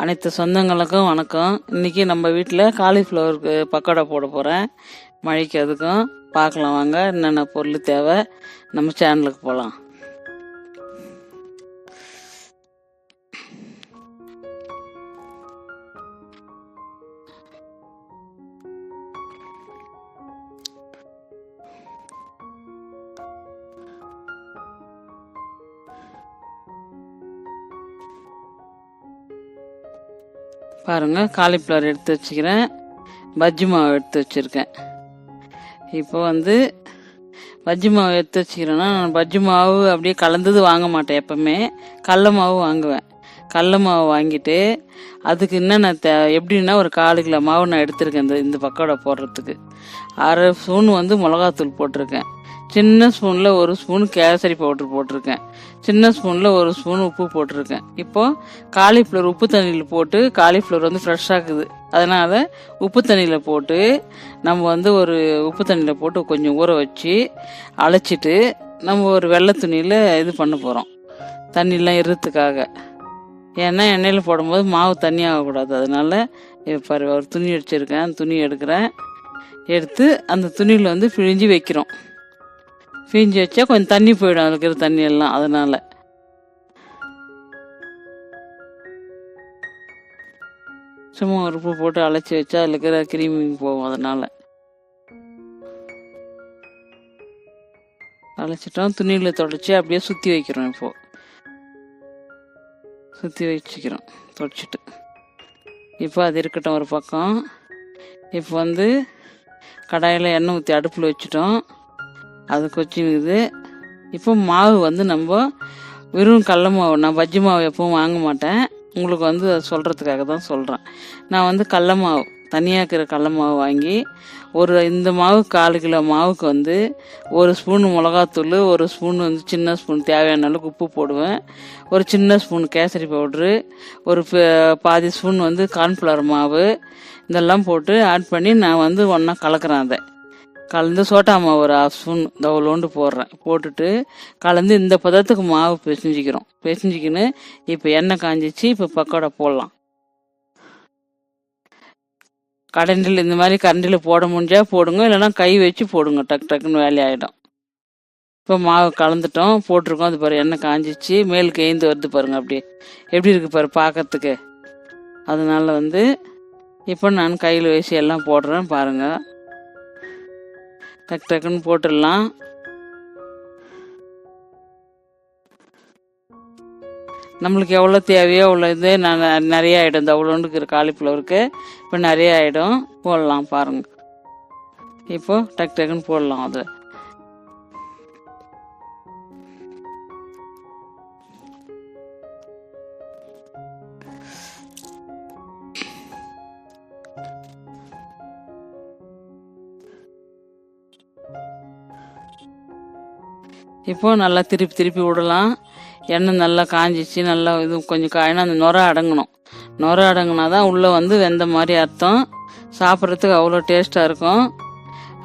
அனைத்து சொந்தங்களுக்கும் வணக்கம். இன்றைக்கி நம்ம வீட்டில் காலிஃப்ளவருக்கு பக்கோடா போட போகிறேன். மழைக்கு அதுக்கும் பார்க்கலாம் வாங்க என்னென்ன பொருள் தேவை. நம்ம சேனலுக்கு போகலாம். பாருங்கள், காலிஃப்ளவர் எடுத்து வச்சுக்கிறேன், பஜ்ஜி மாவு எடுத்து வச்சுருக்கேன். இப்போ பஜ்ஜி மாவு எடுத்து வச்சுக்கிறேன்னா, நான் பஜ்ஜி மாவு அப்படியே கலந்தது வாங்க மாட்டேன். எப்போவுமே கடல மாவு வாங்குவேன். கடல மாவு வாங்கிட்டு அதுக்கு என்னென்ன எப்படின்னா ஒரு 4 கிலோ மாவு நான் எடுத்திருக்கேன். இந்த பக்கோடா போடுறதுக்கு 1/2 ஸ்பூன் மிளகாத்தூள் போட்டிருக்கேன். சின்ன ஸ்பூனில் 1 ஸ்பூன் கேசரி பவுட்ரு போட்டிருக்கேன். சின்ன ஸ்பூனில் 1 ஸ்பூன் உப்பு போட்டிருக்கேன். இப்போது காலிஃப்ளவர் உப்பு தண்ணியில் போட்டு, காலிஃப்ளவர் ஃப்ரெஷ்ஷாக இருக்குது, அதனால் உப்பு தண்ணியில் போட்டு நம்ம ஒரு உப்பு தண்ணியில் போட்டு கொஞ்சம் ஊற வச்சு அழைச்சிட்டு நம்ம ஒரு வெள்ளை துணியில் இது பண்ண போகிறோம், தண்ணியெலாம் இருறதுக்காக. ஏன்னா எண்ணெயில் போடும்போது மாவு தண்ணி ஆகக்கூடாது. அதனால் இப்போ ஒரு துணி வச்சுருக்கேன், துணி எடுத்து அந்த துணியில் பிழிஞ்சு வைக்கிறோம். பிழிஞ்சு வச்சா கொஞ்சம் தண்ணி போயிடும், அதில் இருக்கிற தண்ணி எல்லாம். அதனால் சும்மா ஒரு உப்பு போட்டு அழைச்சி வச்சா அதில் இருக்கிற கிருமி போகும். அதனால் அழைச்சிட்டோம், துணியில் தொடச்சி அப்படியே சுற்றி வைக்கிறோம். இப்போது சுற்றி வச்சுக்கிறோம் தொடச்சிட்டு. இப்போ அது இருக்கட்டும் ஒரு பக்கம். இப்போ கடாயில் எண்ணெய் ஊற்றி அடுப்பில் வச்சுட்டோம், அது கொச்சினுக்குது. இப்போ மாவு நம்ம வெறும் கடல மாவு, நான் பஜ்ஜி மாவு எப்பவும் வாங்க மாட்டேன், உங்களுக்கு அது சொல்கிறதுக்காக தான் சொல்கிறேன். நான் கடல மாவு, தனியாக இருக்கிற கடல மாவு வாங்கி இந்த மாவு 4 கிலோ மாவுக்கு 1 ஸ்பூன் மிளகாத்தூள், 1 ஸ்பூன் சின்ன ஸ்பூன் தேவையான அளவுக்கு உப்பு போடுவேன், ஒரு சின்ன ஸ்பூன் கேசரி பவுட்ரு, ஒரு பாதி ஸ்பூன் கார்ன்ஃப்ளவர் மாவு, இதெல்லாம் போட்டு ஆட் பண்ணி நான் ஒன்றா கலக்கிறேன். அதை கலந்து சோட்டா மாவு ஒரு 1/2 ஸ்பூன் தவளோண்டு போடுறேன். போட்டுட்டு கலந்து இந்த பதத்துக்கு மாவு பிசைஞ்சிக்கின்னு இப்போ எண்ணெய் காஞ்சிச்சு. இப்போ பக்கோடா போடலாம். கரண்டில் இந்த மாதிரி கரண்டில் போட முடிஞ்சால் போடுங்க, இல்லைன்னா கை வச்சு போடுங்க, டக்குன்னு வேலையாகிடும். இப்போ மாவு கலந்துட்டோம், போட்டிருக்கோம். அது பாரு எண்ணெய் காஞ்சிச்சு, மேலுக்கு ஏந்து வருது பாருங்க, அப்படியே எப்படி இருக்கு பாரு பார்க்கறதுக்கு. அதனால இப்போ நான் கையில் வச்சு எல்லாம் போடுறேன் பாருங்கள். டக்குன்னு போட்டுடலாம். நம்மளுக்கு எவ்வளோ தேவையோ அவ்வளோ நான் நிறைய ஆகிடும். இந்த அவ்வளோண்டு இருக்கிற காலிஃப்ளவருக்கு இப்போ நிறைய ஆகிடும். போடலாம் பாருங்கள். இப்போது டக்குன்னு போடலாம். அது இப்போது நல்லா திருப்பி விடலாம். எண்ணெய் நல்லா காஞ்சிச்சு, நல்லா இது கொஞ்சம் காயினா அந்த நுரை அடங்கணும். நுரை அடங்கினா தான் உள்ளே வெந்த மாதிரி அர்த்தம். சாப்பிட்றதுக்கு அவ்வளோ டேஸ்ட்டாக இருக்கும்.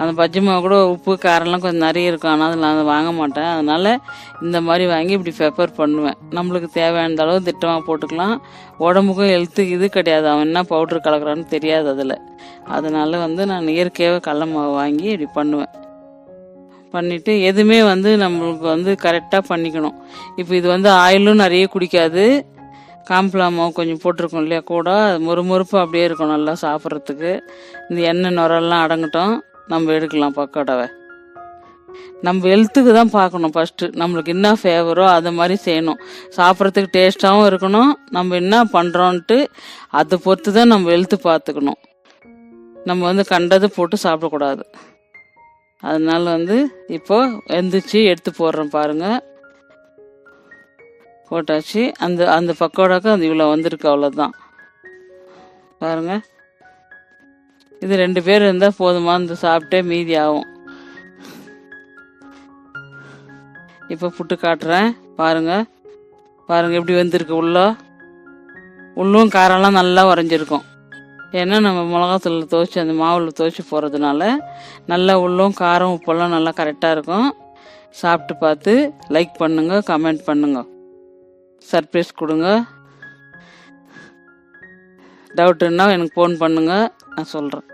அந்த பஜ்ஜி மாவு கூட உப்பு காரம்லாம் கொஞ்சம் நிறைய இருக்கும், ஆனால் அதில் நான் வாங்க மாட்டேன். அதனால் இந்த மாதிரி வாங்கி இப்படி பெப்பர் பண்ணுவேன். நம்மளுக்கு தேவையான அளவு திட்டமாக போட்டுக்கலாம். உடம்புக்கும் ஹெல்த்துக்கு இது கிடையாது, அவன் என்ன பவுட்ரு கலக்கிறான்னு தெரியாது அதில். அதனால் நான் இயற்கையாகவே கடல மாவு வாங்கி இப்படி பண்ணுவேன். பண்ணிவிட்டு எதுவுமே நம்மளுக்கு கரெக்டாக பண்ணிக்கணும். இப்போ இது ஆயிலும் நிறைய குடிக்காது. காம்ப்ளார் மாவு கொஞ்சம் போட்டிருக்கோம் இல்லையா கூட, அது மொறுமொறுப்பு அப்படியே இருக்கும் நல்லா சாப்பிட்றதுக்கு. இந்த எண்ணெய் நுரெல்லாம் அடங்கட்டும், நம்ம எடுக்கலாம் பக்கோடாவை. நம்ம ஹெல்த்துக்கு தான் பார்க்கணும் ஃபஸ்ட்டு. நம்மளுக்கு என்ன ஃபேவரோ அதை மாதிரி செய்யணும். சாப்பிட்றதுக்கு டேஸ்ட்டாகவும் இருக்கணும். நம்ம என்ன பண்ணுறோன்ட்டு அதை பொறுத்து தான் நம்ம ஹெல்த்து பார்த்துக்கணும். நம்ம கண்டதை போட்டு சாப்பிடக்கூடாது. அதனால இப்போ வெந்துச்சு, எடுத்து போடுறேன் பாருங்கள். போட்டாச்சு. அந்த பக்கோடாக்கு இவ்வளோ வந்திருக்கு, அவ்வளோதான் பாருங்கள். இது 2 பேர் இருந்தால் போதுமானது, சாப்பிட்டே மீதி ஆகும். இப்போ புட்டு காட்டுறேன் பாருங்கள். எப்படி வந்திருக்கு. உள்ளும் காரெல்லாம் நல்லா உறைஞ்சிருக்கும். ஏன்னா நம்ம மிளகாத்தூள் துவைச்சி அந்த மாவில் துவைச்சி போடுறதுனால நல்லா உள்ளும் காரம் உப்பெல்லாம் நல்லா கரெக்டாக இருக்கும். சாப்பிட்டு பார்த்து லைக் பண்ணுங்கள், கமெண்ட் பண்ணுங்கள், சர்ப்ரைஸ் கொடுங்க. டவுட்டுன்னா எனக்கு ஃபோன் பண்ணுங்கள், நான் சொல்கிறேன்.